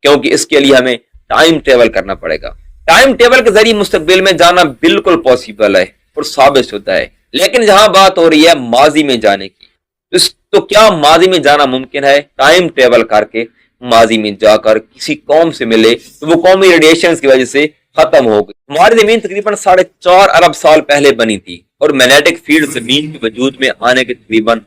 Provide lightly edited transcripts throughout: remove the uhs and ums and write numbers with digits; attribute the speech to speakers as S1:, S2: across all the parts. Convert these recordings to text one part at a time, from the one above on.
S1: کیونکہ اس کے لیے ہمیں ٹائم ٹریول کرنا پڑے گا. ٹائم ٹیبل کے ذریعے مستقبل میں جانا بالکل پاسبل ہے اور ثابت ہوتا ہے. لیکن جہاں بات ہو رہی ہے ماضی میں جانے کی، تو کیا ماضی میں جانا ممکن ہے؟ ٹائم ٹریول کر کے ماضی میں جا کر کسی قوم سے ملے تو وہ قومی ریڈیشنز کی وجہ سے ختم ہو گئی. ہماری زمین تقریباً 4.5 ارب سال پہلے بنی تھی اور میگنیٹک فیلڈ زمین کے وجود میں آنے کے تقریباً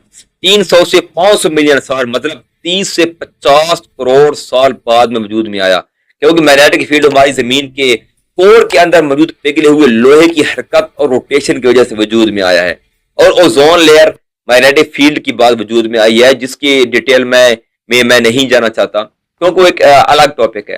S1: 300 سے 500 ملین سال، مطلب 30 سے 50 کروڑ سال بعد میں وجود میں آیا. کیونکہ میگنیٹک فیلڈ ہماری زمین کے کور کے اندر موجود پگھلے ہوئے لوہے کی حرکت اور روٹیشن کی وجہ سے وجود میں آیا ہے. اور اوزون لیئر میگنیٹک فیلڈ کی بعد وجود میں آئی ہے، جس کی ڈیٹیل میں نہیں جانا چاہتا کیونکہ وہ ایک الگ ٹاپک ہے.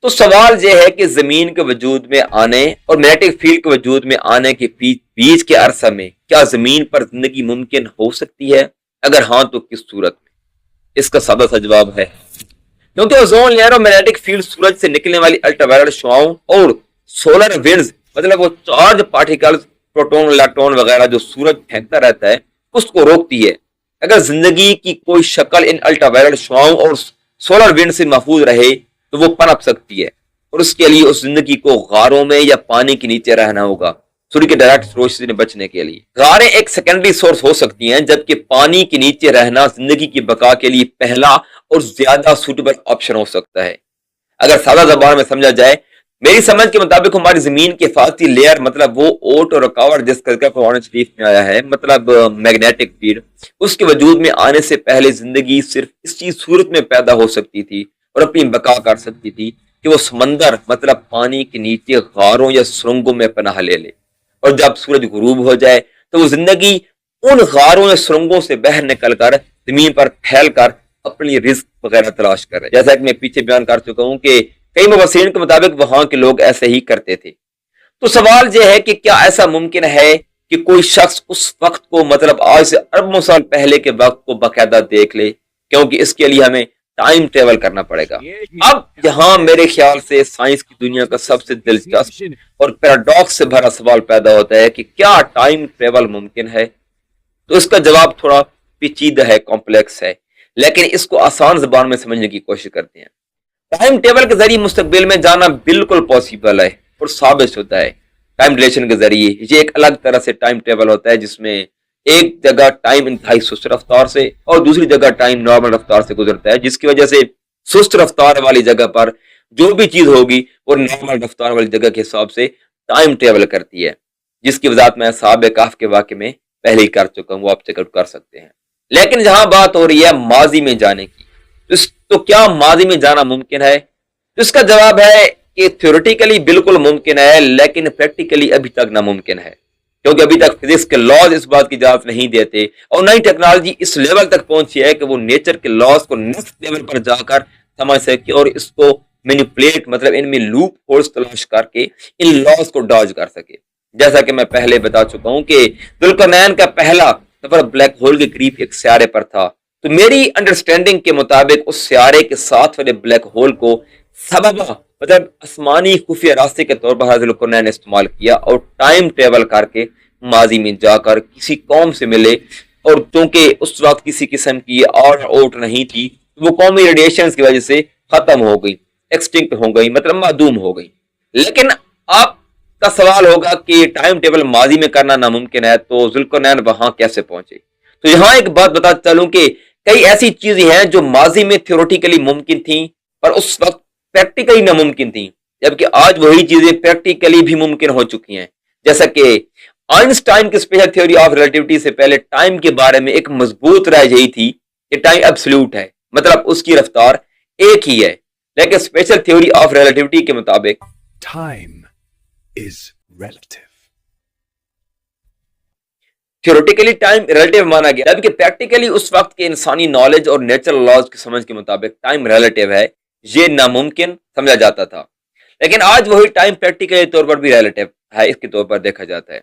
S1: تو سوال یہ ہے کہ زمین کے وجود میں آنے اور میگنیٹک فیلڈ کے وجود میں آنے کے بیچ کے عرصہ میں کیا زمین پر زندگی ممکن ہو سکتی ہے؟ اگر ہاں تو کس صورت میں؟ اس کا سادہ سا جواب ہے کیونکہ اوزون لیئر اور میگنیٹک فیلڈ سورج سے نکلنے والی الٹرا وائلٹ شعاؤں اور سولر وینڈز، مطلب وہ چارج پارٹیکلز، پروٹون، الیکٹرون وغیرہ جو سورج پھینکتا رہتا ہے، اس کو روکتی ہے. اگر زندگی کی کوئی شکل ان الٹرا وائلٹ شعاؤں اور سولر وینڈ سے محفوظ رہے تو وہ پنپ سکتی ہے، اور اس کے لیے اس زندگی کو غاروں میں یا پانی کے نیچے رہنا ہوگا سورج کے ڈائریکٹ روشنی سے بچنے کے لیے. غاریں ایک سیکنڈری سورس ہو سکتی ہیں، جبکہ پانی کے نیچے رہنا زندگی کی بقا کے لیے پہلا اور زیادہ سوٹیبل آپشن ہو سکتا ہے. اگر سادہ زبان میں سمجھا جائے، میری سمجھ کے مطابق ہماری زمین کے حفاظتی لیئر، مطلب وہ اوٹ اور رکاوٹ جس کا ذکر قرآن شریف میں آیا ہے، مطلب میگنیٹک فیلڈ، اس کے وجود میں آنے سے پہلے زندگی صرف اس چیز صورت میں پیدا ہو سکتی تھی اور اپنی بقا کر سکتی تھی کہ وہ سمندر، مطلب پانی کے نیچے غاروں یا سرنگوں میں پناہ لے لے، اور جب سورج غروب ہو جائے تو وہ زندگی ان غاروں یا سرنگوں سے باہر نکل کر زمین پر پھیل کر اپنی رزق وغیرہ تلاش کرے. جیسا کہ میں پیچھے بیان کر چکا ہوں کہ کئی مبصرین کے مطابق وہاں کے لوگ ایسے ہی کرتے تھے. تو سوال یہ ہے کہ کیا ایسا ممکن ہے کہ کوئی شخص اس وقت کو، مطلب آج سے اربوں سال پہلے کے وقت کو باقاعدہ دیکھ لے؟ کیونکہ اس کے لیے ہمیں ٹائم ٹریول کرنا پڑے گا. اب یہاں میرے خیال سے سائنس کی دنیا کا سب سے دلچسپ اور پیراڈاکس سے بھرا سوال پیدا ہوتا ہے کہ کیا ٹائم ٹریول ممکن ہے؟ تو اس کا جواب تھوڑا پیچیدہ ہے، کمپلیکس ہے، لیکن اس کو آسان زبان میں سمجھنے کی کوشش کرتے ہیں. ٹائم ٹیبل کے ذریعے مستقبل میں جانا بالکل پاسبل ہے اور ثابت ہوتا ہے. ٹائم ڈیلیشن کے ذریعے یہ ایک الگ طرح سے ٹائم ٹیبل ہوتا ہے جس میں ایک جگہ ٹائم انتہائی سست رفتار سے اور دوسری جگہ ٹائم نارمل رفتار سے گزرتا ہے، جس کی وجہ سے سست رفتار والی جگہ پر جو بھی چیز ہوگی وہ نارمل رفتار والی جگہ کے حساب سے ٹائم ٹریول کرتی ہے، جس کی وضاحت میں اصحاب کہف کے واقعے میں پہلے ہی کر چکا ہوں، وہ آپ چیک آؤٹ کر سکتے ہیں. لیکن جہاں بات ہو رہی ہے ماضی میں جانے کی، تو کیا ماضی میں جانا ممکن ہے؟ اس کا جواب ہے کہ تھیوریٹیکلی بالکل ممکن ہے، لیکن پریکٹیکلی ابھی تک ناممکن ہے، کیونکہ ابھی تک فزکس کے لاز اس بات کی اجازت نہیں دیتے، اور نئی ٹیکنالوجی اس لیول تک پہنچی ہے کہ وہ نیچر کے لاز کو نیکسٹ لیول پر جا کر سمجھ سکے اور اس کو مینیپولیٹ، مطلب ان میں لوپ ہولز تلاش کر کے ان لاز کو ڈاج کر سکے. جیسا کہ میں پہلے بتا چکا ہوں کہ ذوالقرنین کا پہلا سفر بلیک ہول کے قریب ایک سیارے پر تھا، تو میری انڈرسٹینڈنگ کے مطابق اس سیارے کے ساتھ والے بلیک ہول کو سببہ، مطلب آسمانی خفیہ راستے کے طور پر ذوالقرنین نے استعمال کیا اور ٹائم ٹریول کر کے ماضی میں جا کر کسی قوم سے ملے، اور چونکہ اس وقت کسی قسم کی آر اوٹ نہیں تھی، وہ قومی ریڈیشنز کی وجہ سے ختم ہو گئی، ایکسٹنکٹ ہو گئی، مطلب معدوم ہو گئی. لیکن آپ کا سوال ہوگا کہ ٹائم ٹیبل ماضی میں کرنا ناممکن ہے، تو ذوالقرنین وہاں کیسے پہنچے؟ تو یہاں ایک بات بتا چلوں کہ کئی ایسی چیزیں ہیں جو ماضی میں تھیوریٹیکلی ممکن تھیں پر اس وقت پریکٹیکلی ناممکن تھیں، جبکہ آج وہی چیزیں پریکٹیکلی بھی ممکن ہو چکی ہیں. جیسا کہ آئنسٹائن کی اسپیشل تھیوری آف ریلیٹیوٹی سے پہلے ٹائم کے بارے میں ایک مضبوط رائے یہی تھی کہ ٹائم ایبسولوٹ ہے، مطلب اس کی رفتار ایک ہی ہے. لیکن اسپیشل تھیوری آف ریلیٹیوٹی کے مطابق
S2: time is relative.
S1: Theoretically time relative مانا گیا، جبکہ پریکٹیکلی اس وقت کے انسانی نالج اور نیچرل لاز کی سمجھ کے مطابق ٹائم ریلیٹیو ہے، یہ ناممکن سمجھا جاتا تھا. لیکن آج وہی ٹائم پریکٹیکلی طور پر بھی ریلیٹیو ہے، اس کے طور پر دیکھا جاتا ہے.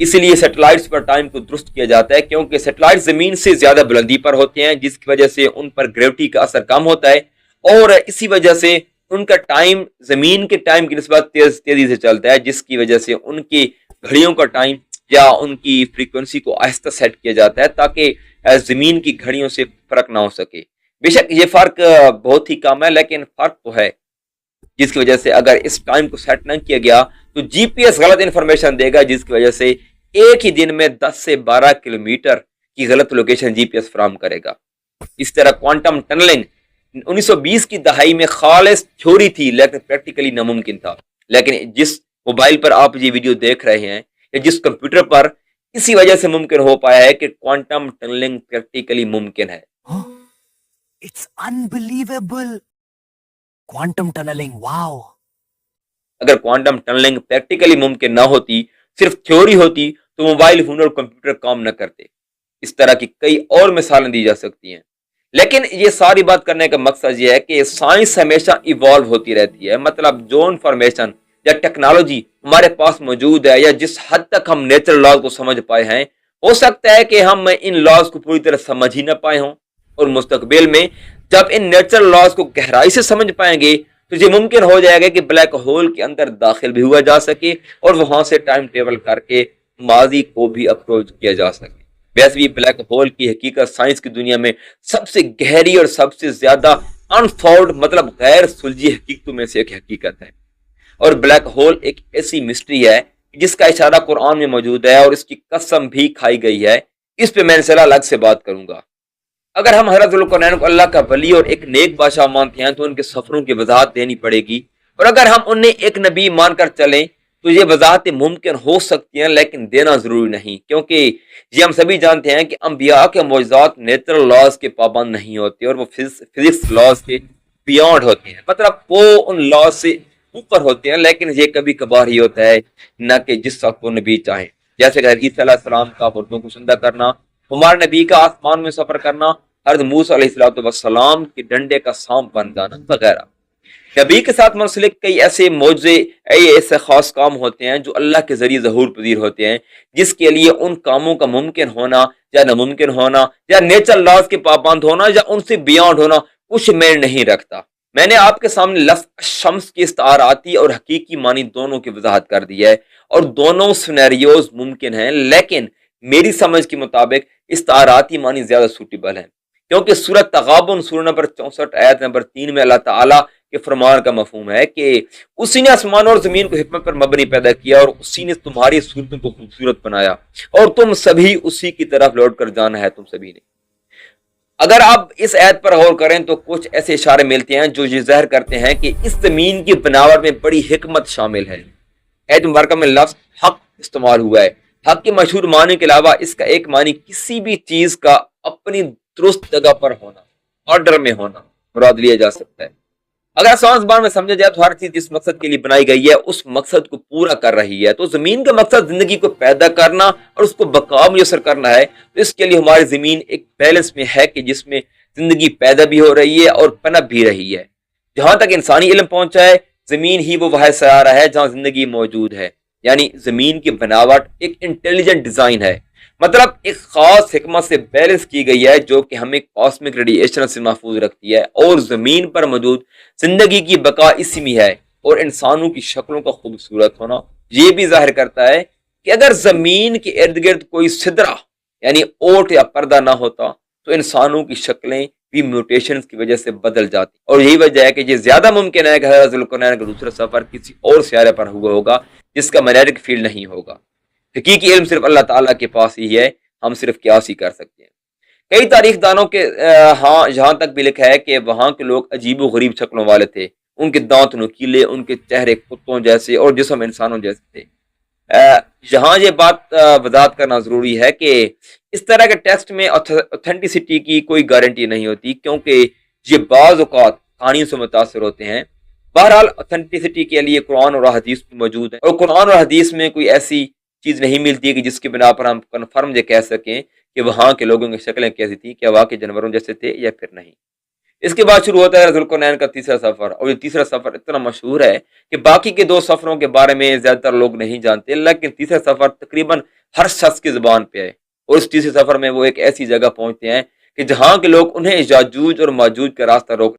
S1: اسی لیے سیٹلائٹس پر ٹائم کو درست کیا جاتا ہے، کیونکہ سیٹلائٹ زمین سے زیادہ بلندی پر ہوتے ہیں، جس کی وجہ سے ان پر گریوٹی کا اثر کم ہوتا ہے، اور اسی وجہ سے ان کا ٹائم زمین کے ٹائم کی نسبت تیزی سے چلتا ہے، جس کی وجہ سے ان کی گھڑیوں کا ٹائم یا ان کی فریکوینسی کو آہستہ سیٹ کیا جاتا ہے تاکہ زمین کی گھڑیوں سے فرق نہ ہو سکے. بے شک یہ فرق بہت ہی کم ہے، لیکن فرق تو ہے، جس کی وجہ سے اگر اس ٹائم کو سیٹ نہ کیا گیا تو جی پی ایس غلط انفارمیشن دے گا، جس کی وجہ سے ایک ہی دن میں 10 سے 12 کلومیٹر کی غلط لوکیشن جی پی ایس فراہم کرے گا۔ اس طرح کوانٹم ٹنلنگ 1920 کی دہائی میں خالص تھیوری تھی، لیکن پریکٹیکلی ناممکن تھا، لیکن جس موبائل پر آپ یہ ویڈیو دیکھ رہے ہیں یا جس کمپیوٹر پر، اسی وجہ سے ممکن ہو پایا ہے کہ کوانٹم ٹنلنگ پریکٹیکلی ممکن ہے۔
S2: It's unbelievable. Quantum tunneling, wow.
S1: اگر کوانٹم ٹنلنگ پریکٹیکلی ممکن نہ ہوتی، صرف تھیوری ہوتی، تو موبائل فون اور کمپیوٹر کام نہ کرتے۔ اس طرح کی کئی اور مثالیں دی جا سکتی ہیں، لیکن یہ ساری بات کرنے کا مقصد یہ ہے کہ سائنس ہمیشہ ایوالو ہوتی رہتی ہے۔ مطلب جو انفارمیشن یا ٹیکنالوجی ہمارے پاس موجود ہے، یا جس حد تک ہم نیچرل لاز کو سمجھ پائے ہیں، ہو سکتا ہے کہ ہم ان لاز کو پوری طرح سمجھ ہی نہ پائے ہوں، اور مستقبل میں جب ان نیچرل لاز کو گہرائی سے سمجھ پائیں گے تو یہ ممکن ہو جائے گا کہ بلیک ہول کے اندر داخل بھی ہوا جا سکے اور وہاں سے ٹائم ٹیبل کر کے ماضی کو بھی اپروچ کیا جا سکے۔ ویسے بھی بلیک ہول کی حقیقت سائنس کی دنیا میں سب سے گہری اور سب سے زیادہ انفولڈ، مطلب غیر سلجھی حقیقتوں میں سے ایک حقیقت ہے، اور بلیک ہول ایک ایسی مسٹری ہے جس کا اشارہ قرآن میں موجود ہے، اور اس کی قسم بھی کھائی گئی ہے۔ اس پہ میں انشاءاللہ الگ سے بات کروں گا۔ اگر ہم حضرت ذوالقرنین کو اللہ کا ولی اور ایک نیک بادشاہ مانتے ہیں تو ان کے سفروں کی وضاحت دینی پڑے گی، اور اگر ہم انہیں ایک نبی مان کر چلیں تو یہ وضاحتیں ممکن ہو سکتی ہیں، لیکن دینا ضروری نہیں، کیونکہ یہ ہم سبھی جانتے ہیں کہ انبیاء کے معجزات نیچرل لاز کے پابند نہیں ہوتے، اور وہ فزکس لاز کے بیانڈ ہوتے ہیں، مطلب وہ ان لاز سے اوپر ہوتے ہیں، لیکن یہ کبھی کبھار ہی ہوتا ہے، نہ کہ جس وقت وہ نبی چاہیں، جیسے کہ عیسیٰ علیہ السلام کا مردوں کو زندہ کرنا، ہمارے نبی کا آسمان میں سفر کرنا، حضرت موسیٰ علیہ السلام کے ڈنڈے کا سانپ بن جانا وغیرہ۔ نبی کے ساتھ منسلک کئی ایسے معجزے، ایسے خاص کام ہوتے ہیں جو اللہ کے ذریعے ظہور پذیر ہوتے ہیں، جس کے لیے ان کاموں کا ممکن ہونا یا ناممکن ہونا یا نیچرل لاز کے پابند ہونا یا ان سے بیانڈ ہونا کچھ معنی نہیں رکھتا۔ میں نے آپ کے سامنے لفظ شمس کی استعاراتی اور حقیقی معنی دونوں کی وضاحت کر دی ہے، اور دونوں سینیریوز ممکن ہیں، لیکن میری سمجھ کے مطابق استعاراتی معنی زیادہ سوٹیبل ہیں، کیونکہ سورۃ تغابن سورہ نمبر 64 آیت نمبر 3 میں اللہ تعالیٰ کے فرمان کا مفہوم ہے کہ اسی نے آسمان اور زمین کو حکمت پر مبنی پیدا کیا، اور اسی نے تمہاری صورتوں کو خوبصورت بنایا، اور تم سبھی اسی کی طرف لوٹ کر جانا ہے تم سبھی نے۔ اگر آپ اس آیت پر غور کریں تو کچھ ایسے اشارے ملتے ہیں جو یہ ظاہر کرتے ہیں کہ اس زمین کی بناوٹ میں بڑی حکمت شامل ہے۔ آیت مبارکہ میں لفظ حق استعمال ہوا ہے۔ حق کے مشہور معنی کے علاوہ اس کا ایک معنی کسی بھی چیز کا اپنی درست جگہ پر ہونا، آرڈر میں ہونا مراد لیا جا سکتا ہے۔ اگر آسان زبان میں سمجھا جائے تو ہر چیز جس مقصد کے لیے بنائی گئی ہے اس مقصد کو پورا کر رہی ہے۔ تو زمین کا مقصد زندگی کو پیدا کرنا اور اس کو بقا میسر کرنا ہے، تو اس کے لیے ہماری زمین ایک بیلنس میں ہے کہ جس میں زندگی پیدا بھی ہو رہی ہے اور پنپ بھی رہی ہے۔ جہاں تک انسانی علم پہنچا ہے، زمین ہی وہ واحد سیارہ ہے جہاں زندگی موجود ہے، یعنی زمین کی بناوٹ ایک انٹیلیجنٹ ڈیزائن ہے، مطلب ایک خاص حکمت سے بیلنس کی گئی ہے جو کہ ہمیں کاسمک ریڈیشن سے محفوظ رکھتی ہے، اور زمین پر موجود زندگی کی بقا اسی میں ہے، اور انسانوں کی شکلوں کا خوبصورت ہونا یہ بھی ظاہر کرتا ہے کہ اگر زمین کے ارد گرد کوئی سدرہ یعنی اوٹ یا پردہ نہ ہوتا تو انسانوں کی شکلیں بھی میوٹیشنز کی وجہ سے بدل جاتی، اور یہی وجہ ہے کہ یہ زیادہ ممکن ہے کہ حضرت ذوالقرنین کا دوسرا سفر کسی اور سیارے پر ہوا ہوگا جس کا میگنیٹک فیلڈ نہیں ہوگا۔ حقیقی علم صرف اللہ تعالیٰ کے پاس ہی ہے، ہم صرف قیاس ہی کر سکتے ہیں۔ کئی تاریخ دانوں کے ہاں یہاں تک بھی لکھا ہے کہ وہاں کے لوگ عجیب و غریب شکلوں والے تھے، ان کے دانت نوکیلے، ان کے چہرے کتوں جیسے اور جسم انسانوں جیسے تھے۔ یہاں یہ بات وضاحت کرنا ضروری ہے کہ اس طرح کے ٹیکسٹ میں اوتھینٹسٹی کی کوئی گارنٹی نہیں ہوتی، کیونکہ یہ بعض اوقات کہانیوں سے متاثر ہوتے ہیں۔ بہرحال اوتھینٹسٹی کے لیے قرآن اور حدیث موجود ہے، اور قرآن اور حدیث میں کوئی ایسی چیز نہیں ملتی کہ جس کی بنا پر ہم کنفرم یہ کہہ سکیں کہ وہاں کے لوگوں کی شکلیں کیسی تھیں، کیا واقعی جانوروں جیسے تھے یا پھر نہیں۔ اس کے بعد شروع ہوتا ہے ذوالقرنین کا تیسرا سفر، اور یہ تیسرا سفر اتنا مشہور ہے کہ باقی کے دو سفروں کے بارے میں زیادہ تر لوگ نہیں جانتے، لیکن تیسرا سفر تقریباً ہر شخص کی زبان پہ ہے، اور اس تیسرے سفر میں وہ ایک ایسی جگہ پہنچتے ہیں کہ جہاں کے لوگ انہیں یاجوج اور ماجوج کا راستہ روک